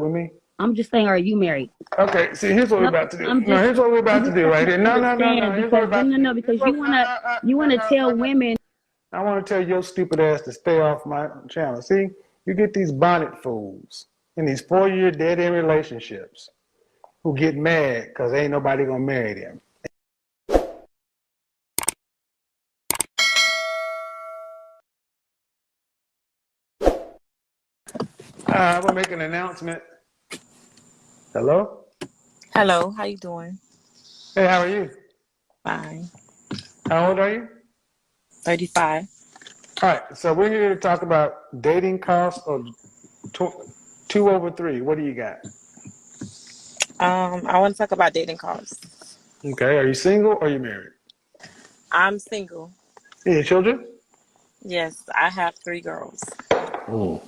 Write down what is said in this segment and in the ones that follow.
up with me? I'm just saying, are you married? Okay, see, here's what we're No, about to do. I'm No, just here's what we're I'm about to just do right here. No, no, no, no. understand Here's what we're because about to do. because you wanna tell women. I want to tell your stupid ass to stay off my channel. See, you get these bonnet fools in these 4-year dead-end relationships who get mad because ain't nobody gonna marry them. I will make an announcement. Hello? Hello, how you doing? Hey, how are you? Fine. How old are you? 35. All right, so we're here to talk about dating costs of 2 over 3. What do you got? I want to talk about dating costs. Okay, are you single or are you married? I'm single. Any children? Yes, I have 3 girls. Mm.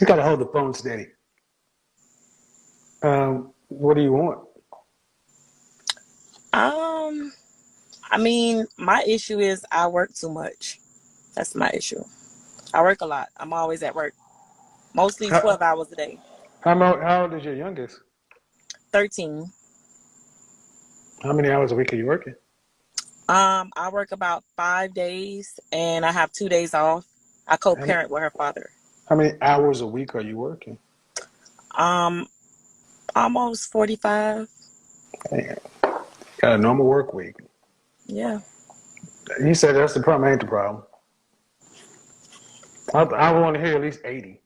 You gotta hold the phone steady. What do you want? I mean, my issue is I work too much. That's my issue. I work a lot. I'm always at work. Mostly How, 12 hours a day. how old is your youngest? 13. How many hours a week are you working? I work about 5 days and I have 2 days off. I How many, co-parent with her father. how many hours a week are you working? Um, Almost 45. Damn. Got a normal work week. Yeah. You said that's the problem, ain't the problem. I want to hear at least 80.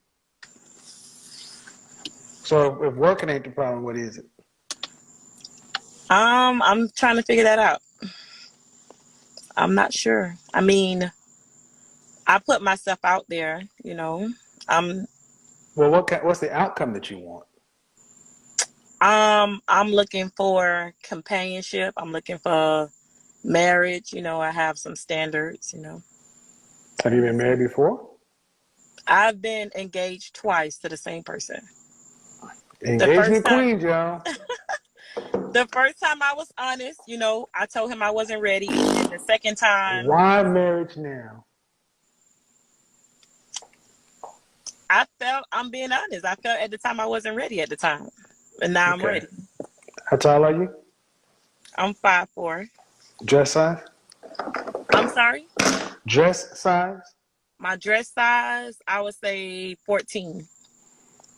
So if working ain't the problem, what is it? I'm trying to figure that out. I'm not sure. I mean, I put myself out there, you know. I'm Well, what's the outcome that you want? I'm looking for companionship. I'm looking for marriage, you know. I have some standards, you know. Have you been married before? I've been engaged twice to the same person. The first Engagement time queens, y'all. the first time I was honest, you know, I told him I wasn't ready, and then the second time Why marriage now? I'm being honest. I felt at the time I wasn't ready at the time. And now I'm Okay. ready. How tall are you? I'm 5'4". Dress size? I'm sorry. Dress size? My dress size, I would say 14.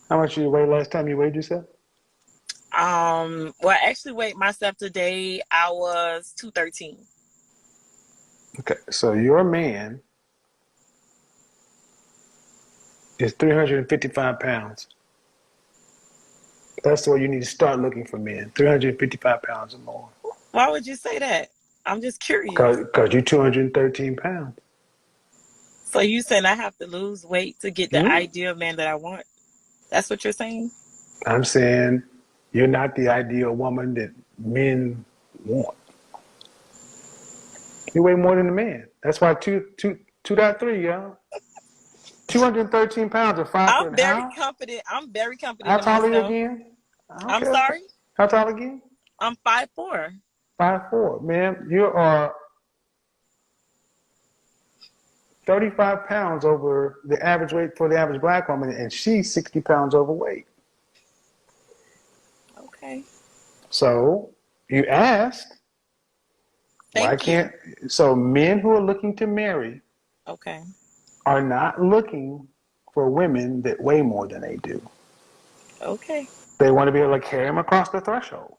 How much you weigh last time you weighed yourself? Well, I actually weighed myself today. I was 213. Okay, so your man is 355 pounds. That's where you need to start looking for men. 355 pounds or more. Why would you say that? I'm just curious. Because you're 213 pounds. So you saying I have to lose weight to get the Hmm? ideal man that I want? That's what you're saying? I'm saying you're not the ideal woman that men want. You weigh more than a man. That's why 2.3, y'all. 213 pounds or 5 foot. I'm very How? confident. I'm very confident How in tall are you myself. again? I don't I'm care. sorry. How tall again? I'm 5'4". 5'4". Man, you are 35 pounds over the average weight for the average black woman, and she's 60 pounds overweight. Okay. So you asked, why Thank you. can't, so men who are looking to marry Okay. are not looking for women that weigh more than they do. Okay. They want to be able to carry them across the threshold.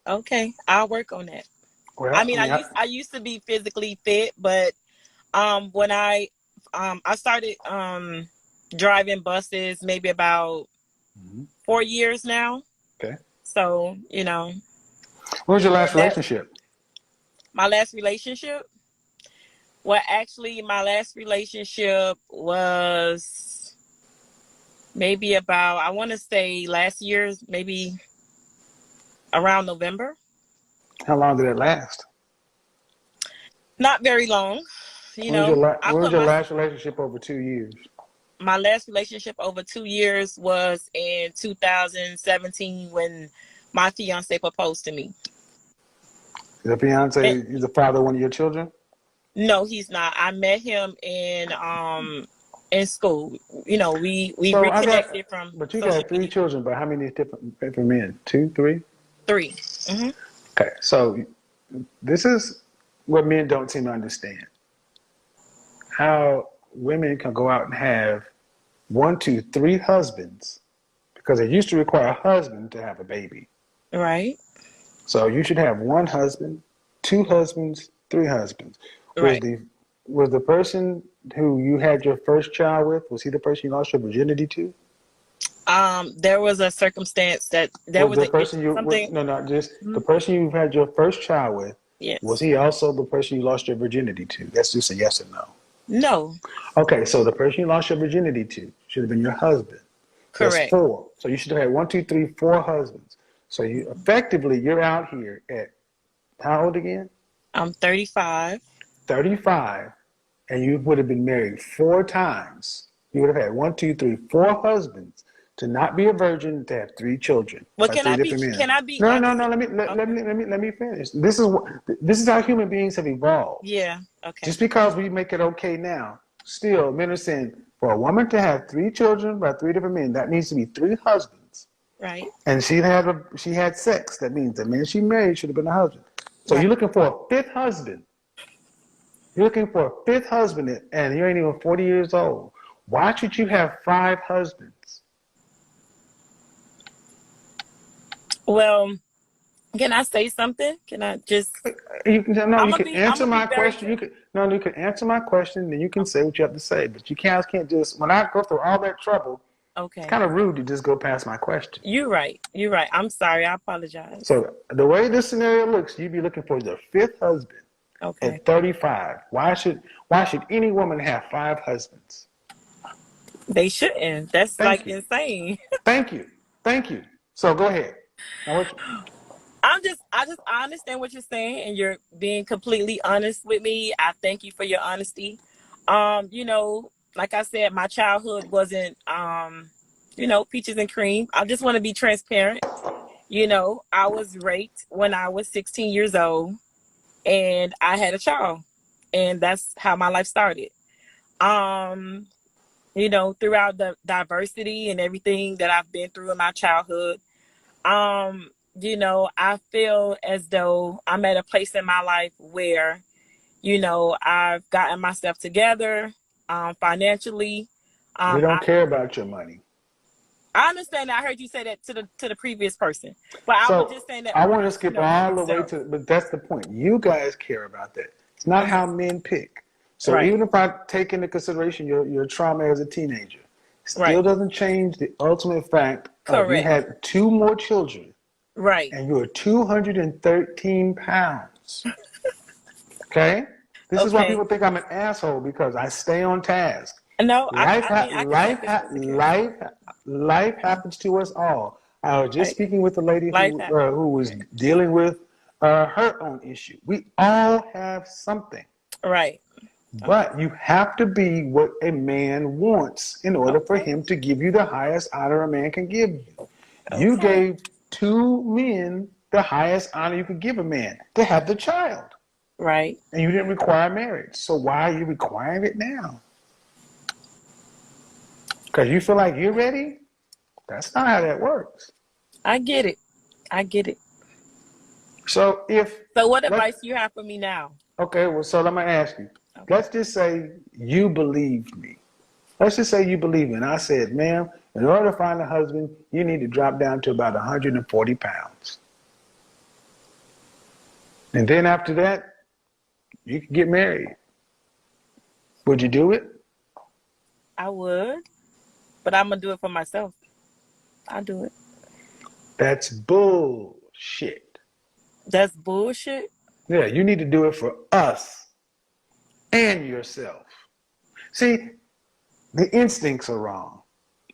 Okay. I'll work on that. I Well, I mean, mean, I used to be physically fit, but when I started driving buses maybe about 4 years now. okay. So, you know, What was your last that relationship? my last relationship. Well, actually, my last relationship was maybe about, I want to say last year, maybe around November. How long did it last? Not very long. You When was know, I when was put your last relationship over 2 years? my last relationship over 2 years was in 2017 when my fiance proposed to me. The fiance And is the father of one of your children? no, he's not. I met him in school. We So I got, reconnected from but you social got three media. children, but how many different men? Two, three? 3. Okay, so this is what men don't seem to understand. How women can go out and have 1, 2, 3 husbands because it used to require a husband to have a baby. Right. So you should have 1 husband, 2 husbands, 3 husbands. Was Right. the person who you had your first child with, was he the person you lost your virginity to? There was a circumstance that there Was was the a person something. no, not just the Mhm. person you've had your first child with, was Yes. he also the person you lost your virginity to? That's just a yes or no. No. Okay, so the person you lost your virginity to should have been your husband. That's Correct. 4. So you should have had 1, 2, 3, 4 husbands. So you're out here at how old again? I'm 35. 35, and you would have been married 4 times. You would have had 1, 2, 3, 4 husbands to not be a virgin, to have 3 children Well, by 3 different men. can I be No, no, honest? no. Okay. Let me finish. This is how human beings have evolved. Yeah. Okay. Just because we make it okay now, still men are saying for a woman to have 3 children by 3 different men, that needs to be 3 husbands. Right. And she had sex. That means the man she married should have been a husband. So Right. you're looking for a 5th husband. You're looking for a 5th husband, and you ain't even 40 years old. Why should you have 5 husbands? Well, can I say something? Can I just? You can I'm you can I'm answer gonna be my very. question. You can answer my question, and you can say what you have to say. But you can't just when I go through all that trouble, it's Okay. kind of rude to just go past my question. You're right. You're right. I'm sorry. I apologize. So the way this scenario looks, you'd be looking for the 5th husband Okay. at 35. Why should any woman have 5 husbands? They shouldn't. That's Thank like you. insane. Thank you. Thank you. So go ahead. Now what I understand what you're saying, and you're being completely honest with me. I thank you for your honesty. Like I said, my childhood wasn't peaches and cream. I just want to be transparent. I was raped when I was 16 years old, and I had a child, and that's how my life started. Um, Throughout the diversity and everything that I've been through in my childhood, I feel as though I'm at a place in my life where, I've gotten myself together, financially. we don't I care about your money. I understand that. I heard you say that to the previous person, but I was So just saying that I for want to skip for all the way myself. to, but that's the point. You guys care about that. It's not Okay. how men pick. So Right. even if I take into consideration your trauma as a teenager, still Right. doesn't change the ultimate fact of you Correct. had 2 more children Right. and you're 213 pounds. Okay? This is why Okay. people think I'm an asshole because I stay on task. No, Life, I mean, I can take responsibility. life happens to us all. I was just Right. speaking with a lady Life happens. who was dealing with her own issue. We all have something, Right. Okay. but you have to be what a man wants in order for Okay. him to give you the highest honor a man can give you. You Okay. gave 2 men the highest honor you could give a man, to have the child, Right. and you didn't require marriage. So why are you requiring it now? Because you feel like you're ready? That's not how that works. I get it. I get it. So So what let advice you have for me now? okay, well, so let me ask you. Okay. Let's just say you believed me. Let's just say you believe me. And I said, ma'am, in order to find a husband, you need to drop down to about 140 pounds. And then after that, you can get married. Would you do it? I would, but I'm gonna do it for myself. I'll do it. That's bullshit. That's bullshit. Yeah, you need to do it for us and yourself. See, the instincts are wrong.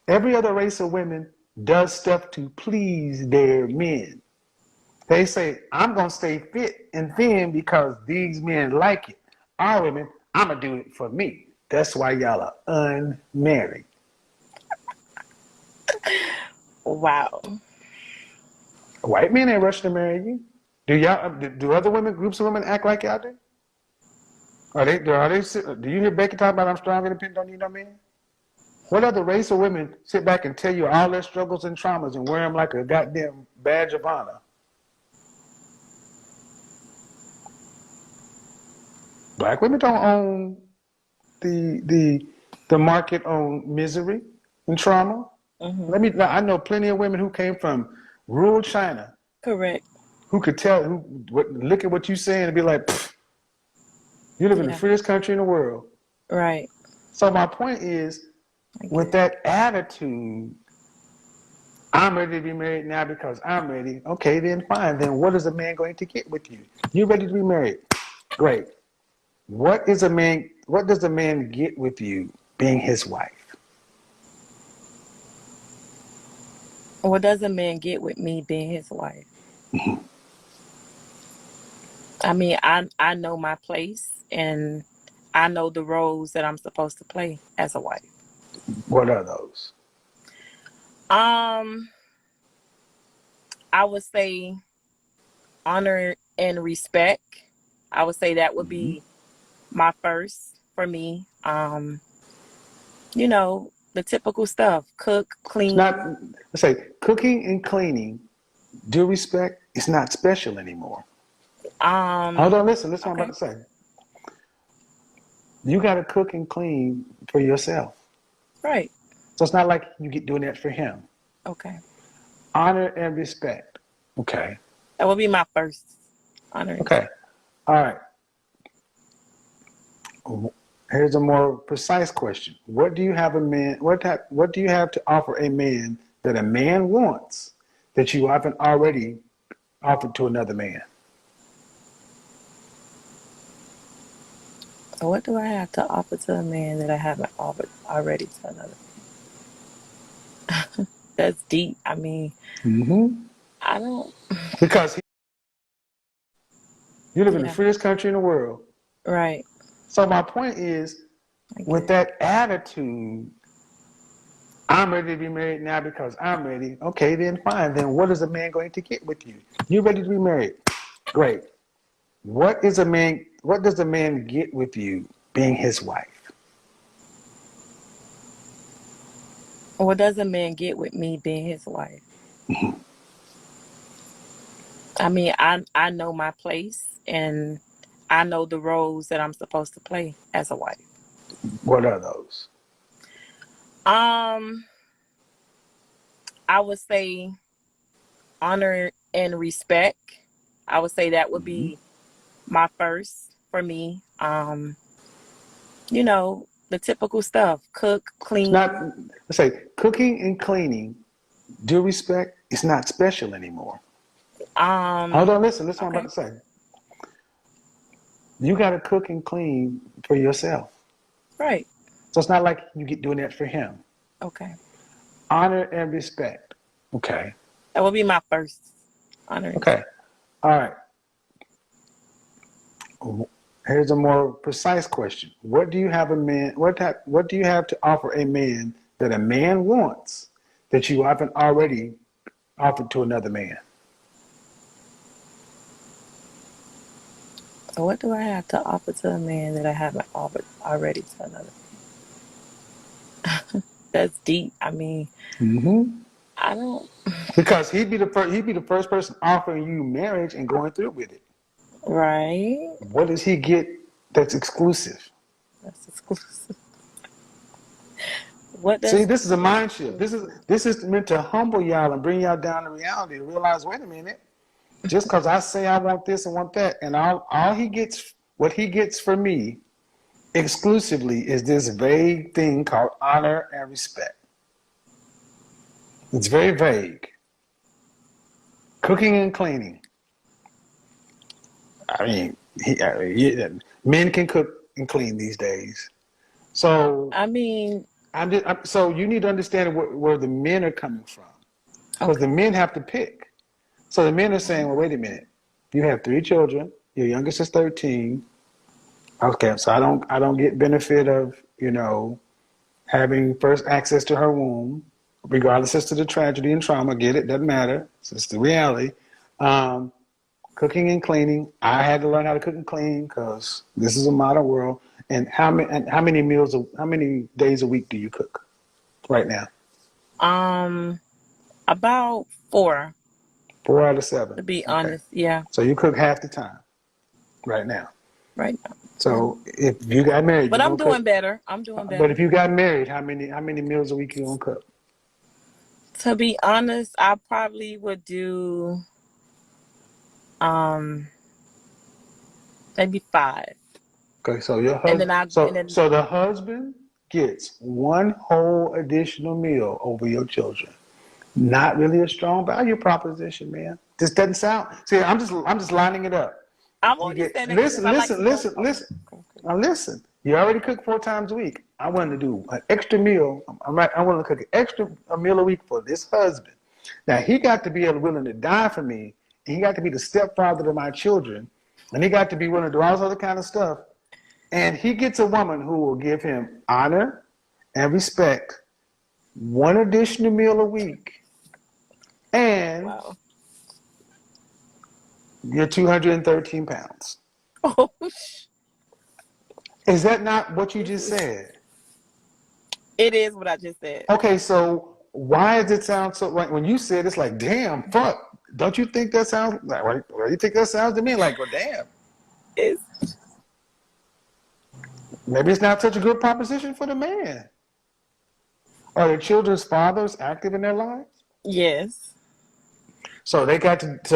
Every other race of women does stuff to please their men. They say, I'm going to stay fit and thin because these men like it. Our women, I'm going to do it for me. That's why y'all are unmarried. Wow. White men ain't rushing to marry you. Do other women, groups of women act like y'all do? Do you hear Becky talk about I'm strong, independent, don't need no man? What other race of women sit back and tell you all their struggles and traumas and wear them like a goddamn badge of honor? Black women don't own the market on misery and trauma. I know plenty of women who came from rural China. Correct. Who could tell, look at what you're saying and be like, you live in the freest country in the world. Right. So my point is, with that attitude, I'm ready to be married now because I'm ready. Okay, then fine. Then what is a man going to get with you? You're ready to be married. Great. What does a man get with you being his wife? What does a man get with me being his wife? I mean, I know my place and I know the roles that I'm supposed to play as a wife. What are those? I would say honor and respect. I would say that would be my first for me. You know, the typical stuff. Cook, clean. Let's say cooking and cleaning, due respect, is not special anymore. Hold on, listen what I'm about to say. You got to cook and clean for yourself. Right. So it's not like you get doing that for him. Okay. Honor and respect. Okay. That would be my first. Honor. Okay. All right. Here's a more precise question. What do you have to offer a man that a man wants that you haven't already offered to another man? What do I have to offer to a man that I haven't offered already to another? That's deep. I mean, I don't. Because you live in the freest country in the world. Right. So my point is, with that attitude, I'm ready to be married now because I'm ready. Okay, then fine. Then what is a man going to get with you? You're ready to be married. Great. What does a man get with you being his wife? What does a man get with me being his wife? I mean, I know my place and I know the roles that I'm supposed to play as a wife. What are those? I would say honor and respect. I would say that would be my first for me. You know, the typical stuff. Cook, clean. Let's say cooking and cleaning, due respect, is not special anymore. Hold on, listen what I'm about to say. You got to cook and clean for yourself. Right. So it's not like you get doing that for him. Okay. Honor and respect. Okay. That would be my first. Honor. Okay. All right. Here's a more precise question. What do you have to offer a man that a man wants that you haven't already offered to another man? What do I have to offer to a man that I haven't offered already to another? That's deep. I mean, I don't. Because he'd be the first person offering you marriage and going through with it. Right. What does he get that's exclusive? That's exclusive. See, this is a mind shift. This is meant to humble y'all and bring y'all down to reality to realize, wait a minute, just because I say I want this and want that, and what he gets for me exclusively is this vague thing called honor and respect. It's very vague. Cooking and cleaning. I mean, men can cook and clean these days. So I mean, so you need to understand where the men are coming from, because the men have to pick. So the men are saying, well, wait a minute, you have 3 children, your youngest is 13. Okay, so I don't get benefit of, having first access to her womb, regardless as to the tragedy and trauma. Get it? Doesn't matter. It's the reality. Cooking and cleaning. I had to learn how to cook and clean because this is a modern world. And how many days a week do you cook? right now? About 4, 4 out of 7. to be Okay. honest. Yeah, So you cook half the time right now. right now. So if you got married, But you're I'm gonna cook. doing better. I'm doing But better. if you got married, how many meals a week you gonna cook? To be honest, I probably would do um maybe 5. Okay, so your And husband, then I and so then so the husband gets one whole additional meal over your children. Not really a strong value proposition, man. This doesn't sound. See, I'm just lining it up. I'm You only get saying that because listen, I like listen, to go. listen, Okay. listen. Okay. Okay. Now listen. You already cook 4 times a week. I want to do an extra meal. I want to cook an extra a meal a week for this husband. Now he got to be willing to die for me, and he got to be the stepfather to my children, and he got to be willing to do all this other kind of stuff. And he gets a woman who will give him honor and respect, one additional meal a week, and Wow. you're 213 pounds. Oh, Is that not what you this just is. said? It is what I just said. Okay, so why does it sound so like when you said it's like, damn, fuck. Don't you think that sounds like, what do you think that sounds to me like, well, damn, It's maybe it's not such a good proposition for the man? Are the children's fathers active in their lives? yes. So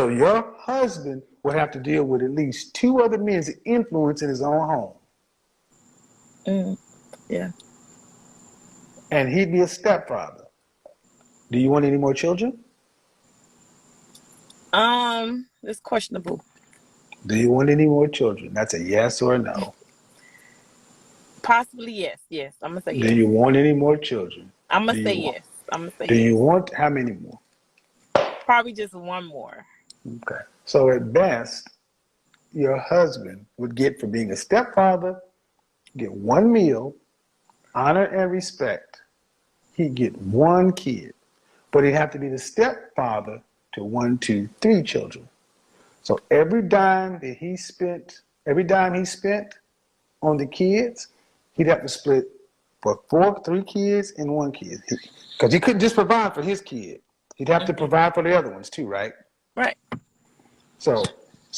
your husband would have to deal with at least 2 other men's influence in his own home. Yeah. And he'd be a stepfather. Do you want any more children? It's questionable. Do you want any more children? That's a yes or a no. Possibly yes. Yes. I'm gonna say Do yes. you want any more children? I'm Do gonna say you want? yes. I'm gonna say Do you yes. want how many more? Probably just one more. Okay. So at best, your husband would get for being a stepfather, get 1 meal, honor and respect. He'd get 1 kid, but he'd have to be the stepfather to 1, 2, 3 children. So every dime he spent on the kids, he'd have to split for 3 kids and 1 kid, because he couldn't just provide for his kid. He'd have to provide for the other ones too, right? Right. So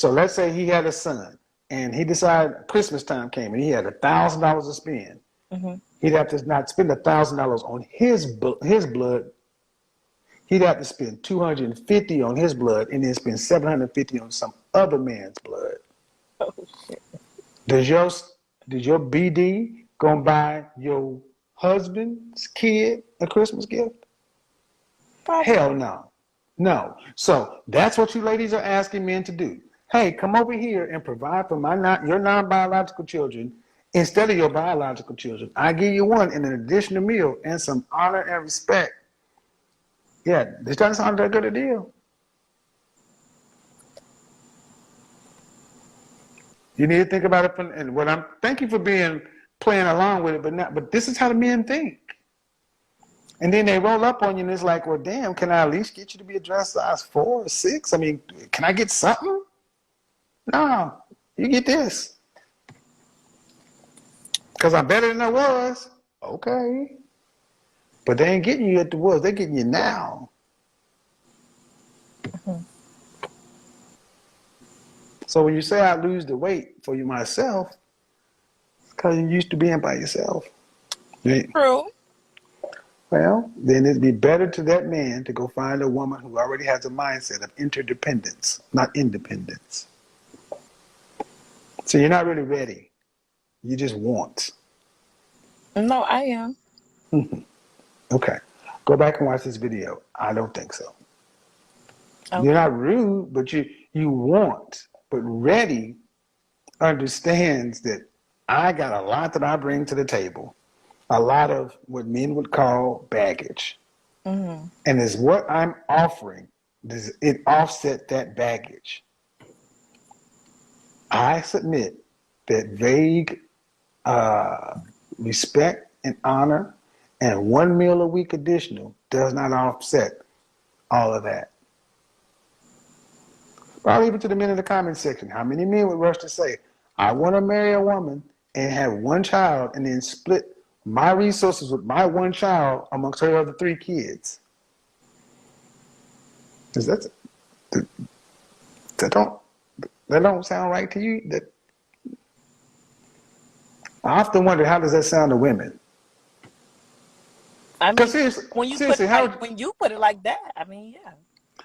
let's say he had a son, and he decided Christmas time came, and he had $1,000 to spend. Mm-hmm. He'd have to not spend $1,000 on his blood. He'd have to spend $250 on his blood, and then spend $750 on some other man's blood. Oh shit. Does your BD gonna buy your husband's kid a Christmas gift? Probably. Hell no. No. So that's what you ladies are asking men to do. Hey, come over here and provide for your non-biological children instead of your biological children. I give you one and an additional meal and some honor and respect. Yeah, this doesn't sound that good a deal. You need to think about it and thank you for playing along with it, but this is how the men think. And then they roll up on you and it's like, well, damn, can I at least get you to be a dress size 4 or 6? I mean, can I get something? No, you get this. Because I'm better than I was. Okay. But they ain't getting you at the was. They're getting you now. Mm-hmm. So when you say I lose the weight for you myself, it's because you're used to being by yourself. Right? True. Well, then it'd be better to that man to go find a woman who already has a mindset of interdependence, not independence. So you're not really ready. You just want. No, I am. Okay. Go back and watch this video. I don't think so. Okay. You're not rude, but you want. But ready understands that I got a lot that I bring to the table. A lot of what men would call baggage. Mm-hmm. And is what I'm offering, does it offset that baggage? I submit that vague respect and honor and 1 meal a week additional does not offset all of that. But I'll leave it to the men in the comment section. How many men would rush to say, I want to marry a woman and have 1 child and then split my resources with my one child amongst her other 3 kids. Does that don't sound right to you? That I often wonder, how does that sound to women? I mean, Because seriously, when you seriously, put it like that, I mean, yeah.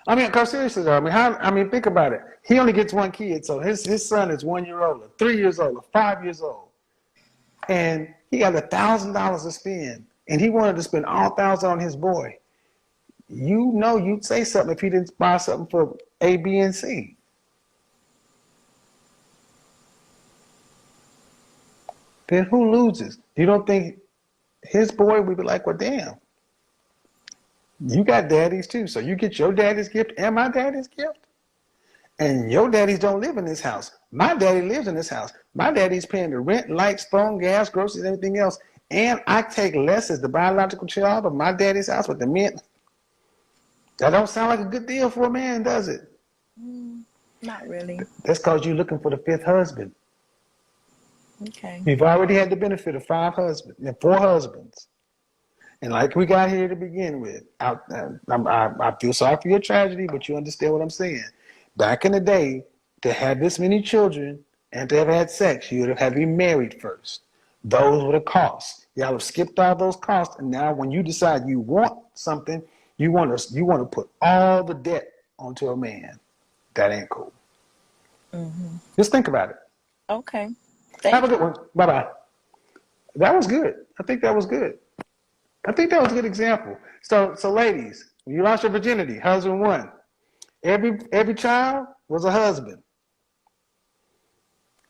I mean, because seriously though, I mean, think about it. He only gets 1 kid, so his son is 1 year old, or 3 years old, or 5 years old, and he got $1,000 to spend, and he wanted to spend all 1,000 on his boy. You know, you'd say something if he didn't buy something for A, B, and C. Then who loses? You don't think his boy would be like, well, damn, you got daddies too, so you get your daddy's gift and my daddy's gift? And your daddies don't live in this house. My daddy lives in this house. My daddy's paying the rent, lights, phone, gas, groceries, everything else. And I take less as the biological child of my daddy's house with the men. That don't sound like a good deal for a man, does it? Not really. That's because you're looking for the 5th husband. Okay. You've already had the benefit of 5 husbands and 4 husbands. And like we got here to begin with, I feel sorry for your tragedy, but you understand what I'm saying. Back in the day, to have this many children and to have had sex, you would have had to be married first. Those were the costs. Y'all have skipped all those costs, and now when you decide you want something, you want to put all the debt onto a man. That ain't cool. Mm-hmm. Just think about it. Okay. Have a good one. Bye-bye. That was good. I think that was good. I think that was a good example. So ladies, when you lost your virginity, husband 1. Every child was a husband.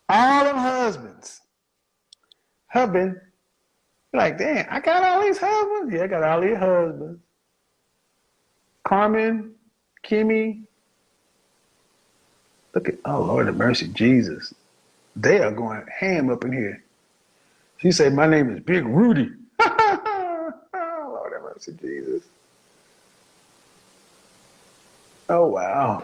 All them husbands. Husband, you're like, damn, I got all these husbands? Yeah, I got all these husbands. Carmen, Kimmy. Look at, oh, Lord have mercy, Jesus. They are going ham up in here. She said, my name is Big Rudy. Lord have mercy, Jesus. Oh, wow.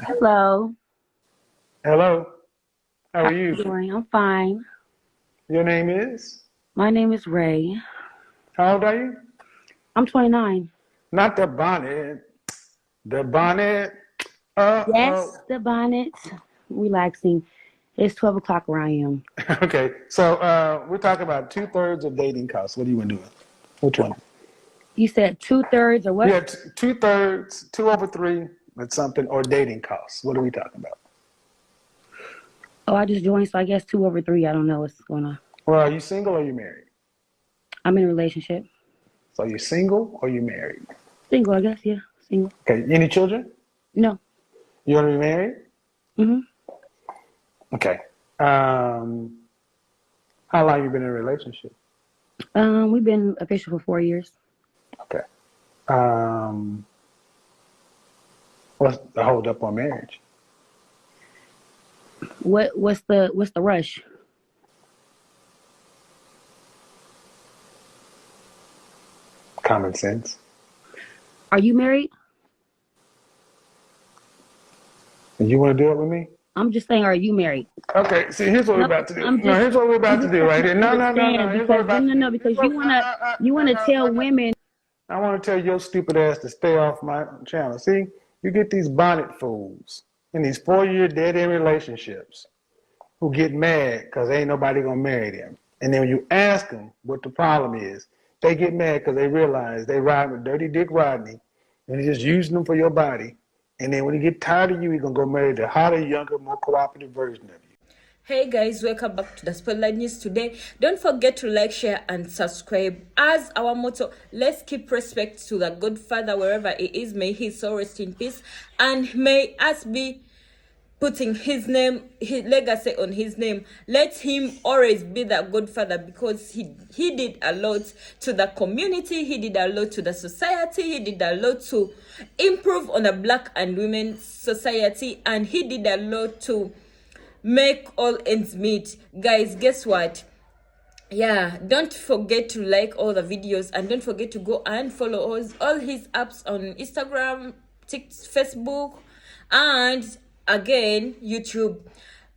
Hello. Hello. How are you? Doing? I'm fine. Your name is? My name is Ray. How old are you? I'm 29. Not the bonnet. The bonnet. Yes, the bonnet. Relaxing. It's 12 o'clock where I am. Okay. So we're talking about 2/3 of dating costs. What do you want to do? Which one? You said 2/3 or what? Yeah, 2/3, 2/3 with something, or dating costs. What are we talking about? Oh, I just joined, so I guess 2/3. I don't know what's going on. Well, are you single or are you married? I'm in a relationship. So you're single or you married? Single, I guess, yeah. Single. Okay. Any children? No. You want to be married? Mm-hmm. Okay. How long you been in a relationship? We've been official for 4 years. Okay. What's the hold up on marriage? What's the rush? Common sense. Are you married? And you want to do it with me? I'm just saying, are you married? Okay, see, here's what we're about to do. Here's what we're about to do right here. No. Here's what we're about to do. Because you wanna tell women. I want to tell your stupid ass to stay off my channel. See, you get these bonnet fools in these 4-year dead-end relationships who get mad because ain't nobody gonna marry them. And then when you ask them what the problem is, they get mad because they realize they ride with Dirty Dick Rodney and he's just using them for your body. And then when he get tired of you, he's gonna go marry the hotter, younger, more cooperative version of you. Hey guys, welcome back to the Spotlight News today. Don't forget to like, share, and subscribe. As our motto, let's keep respect to the good father wherever he is. May his soul rest in peace, and may us be putting his name, his legacy on his name. Let him always be that good father, because he did a lot to the community, he did a lot to the society, he did a lot to improve on the black and women society, and he did a lot to make all ends meet. Guys, guess what? Yeah, don't forget to like all the videos, and don't forget to go and follow all his apps on Instagram, Facebook, and again YouTube.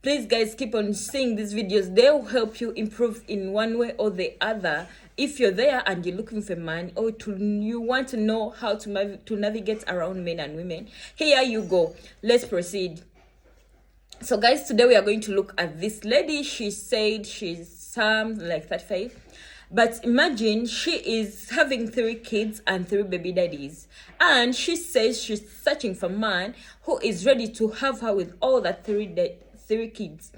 Please, guys, keep on seeing these videos. They'll help you improve in one way or the other. If you're there and you're looking for a man, or you want to know how to navigate around men and women, here you go. Let's proceed. So, guys, today we are going to look at this lady. She said she's something like 35. But imagine she is having 3 kids and 3 baby daddies. And she says she's searching for a man who is ready to have her with all the 3 kids.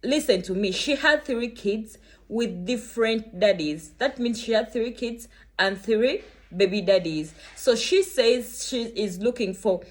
Listen to me. She had 3 kids with different daddies. That means she had 3 kids and 3 baby daddies. So she says she is looking for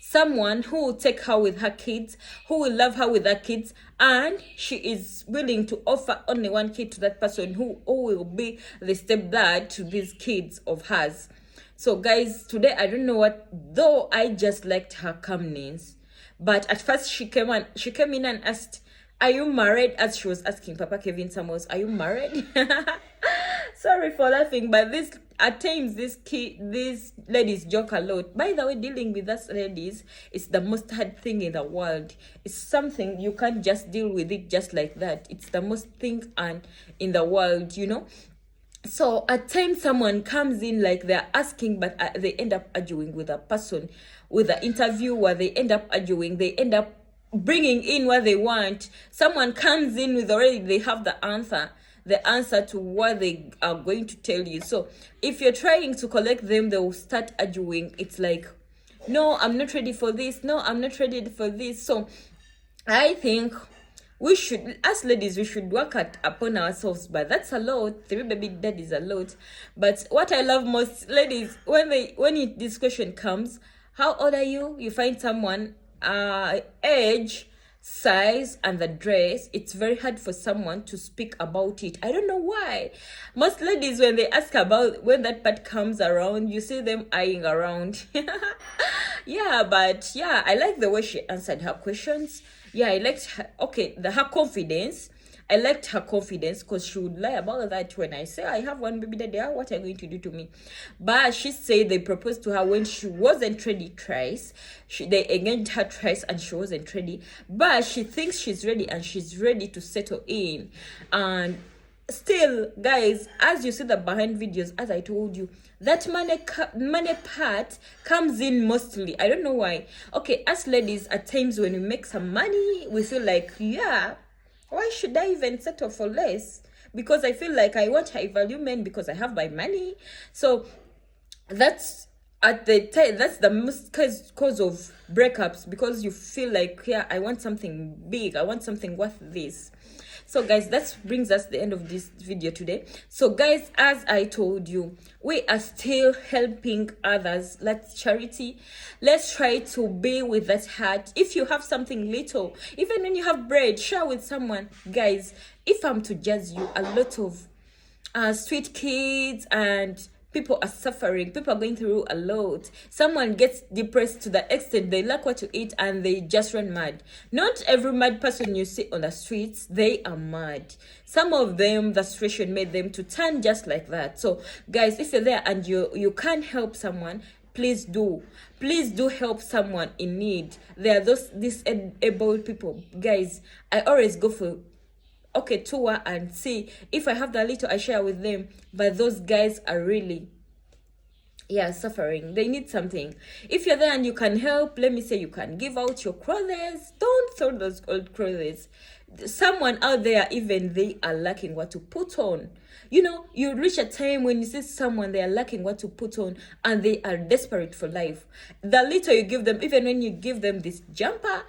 someone who will take her with her kids, who will love her with her kids, and she is willing to offer only 1 kid to that person who will be the stepdad to these kids of hers. So, guys, today I don't know what, though I just liked her calmness, but at first she came in and asked, "Are you married?" As she was asking Papa Kevin Samuels, "Are you married?" Sorry for laughing, but at times these ladies joke a lot. By the way, dealing with us ladies is the most hard thing in the world. It's something you can't just deal with it just like that. It's the most thing in the world, you know. So at times someone comes in like they're asking, but they end up arguing with a person, with the interviewer. They end up arguing. They end up bringing in what they want. Someone comes in with already they have the answer to what they are going to tell you. So if you're trying to collect them, they will start arguing. It's like, "No, I'm not ready for this. No, I'm not ready for this." So I think we should, as ladies, we should work upon ourselves. But that's a lot. 3 baby daddies a lot. But what I love most, ladies, when this question comes, "How old are you?" You find someone, age, size, and the dress. It's very hard for someone to speak about it. I don't know why. Most ladies, when they ask about, when that part comes around, you see them eyeing around. Yeah, but yeah, I like the way she answered her questions. Yeah, I liked her. Okay, her confidence. I liked her confidence, because she would lie about that when I say I have 1 baby daddy. What are you going to do to me? But she said they proposed to her when she wasn't ready twice. They engaged her twice and she wasn't ready. But she thinks she's ready and she's ready to settle in. And still, guys, as you see the behind videos, as I told you, that money part comes in mostly. I don't know why. Okay, as ladies, at times when we make some money, we feel like, yeah, why should I even settle for less? Because I feel like I want high value men because I have my money. So that's at the time, that's the most cause of breakups, because you feel like, yeah, I want something big. I want something worth this. So guys, that brings us the end of this video today. So guys, as I told you, we are still helping others. That's charity. Let's try to be with that heart. If you have something little, even when you have bread, share with someone. Guys, if I'm to judge you, a lot of street kids and people are suffering. People are going through a lot. Someone gets depressed to the extent they lack what to eat and they just run mad. Not every mad person you see on the streets, they are mad. Some of them, the situation made them to turn just like that. So guys, if you're there and you can't help someone, please do help someone in need. There are those disabled people. Guys, I always go for tour and see if I have the little, I share with them. But those guys are really suffering. They need something. If you're there and you can help, let me say, you can give out your clothes. Don't throw those old clothes. Someone out there, even they are lacking what to put on. You know, you reach a time when you see someone, they are lacking what to put on and they are desperate for life. The little you give them, even when you give them this jumper,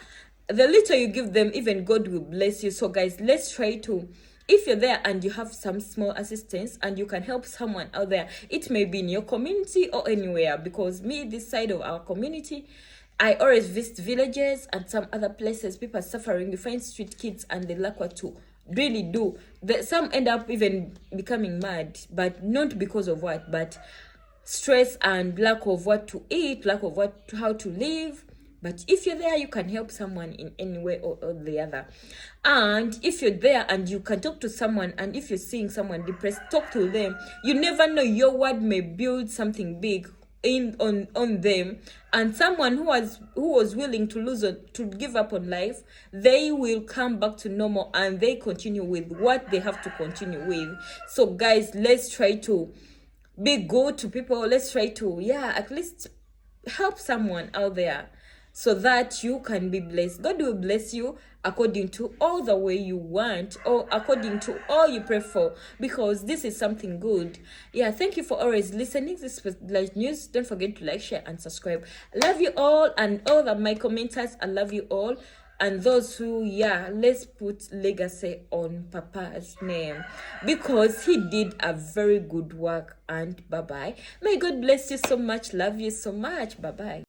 the little you give them, even God will bless you. So guys, let's try to, if you're there and you have some small assistance and you can help someone out there, it may be in your community or anywhere, because me, this side of our community, I always visit villages and some other places. People are suffering. You find street kids and they lack what to really do. Some end up even becoming mad, but not because of what, but stress and lack of what to eat, lack of how to live. But if you're there, you can help someone in any way or the other. And if you're there and you can talk to someone, and if you're seeing someone depressed, talk to them. You never know, your word may build something big. in on them, and someone who was willing to to give up on life, they will come back to normal and they continue with what they have to continue with. So guys, let's try to be good to people. Let's try to at least help someone out there so that you can be blessed. God will bless you according to all the way you want, or according to all you pray for, because this is something good. Thank you for always listening. This was Light News. Don't forget to like, share, and subscribe. I love you all, and all of my commenters, I love you all. And those who, let's put legacy on Papa's name, because he did a very good work. And bye-bye. May God bless you so much. Love you so much. Bye-bye.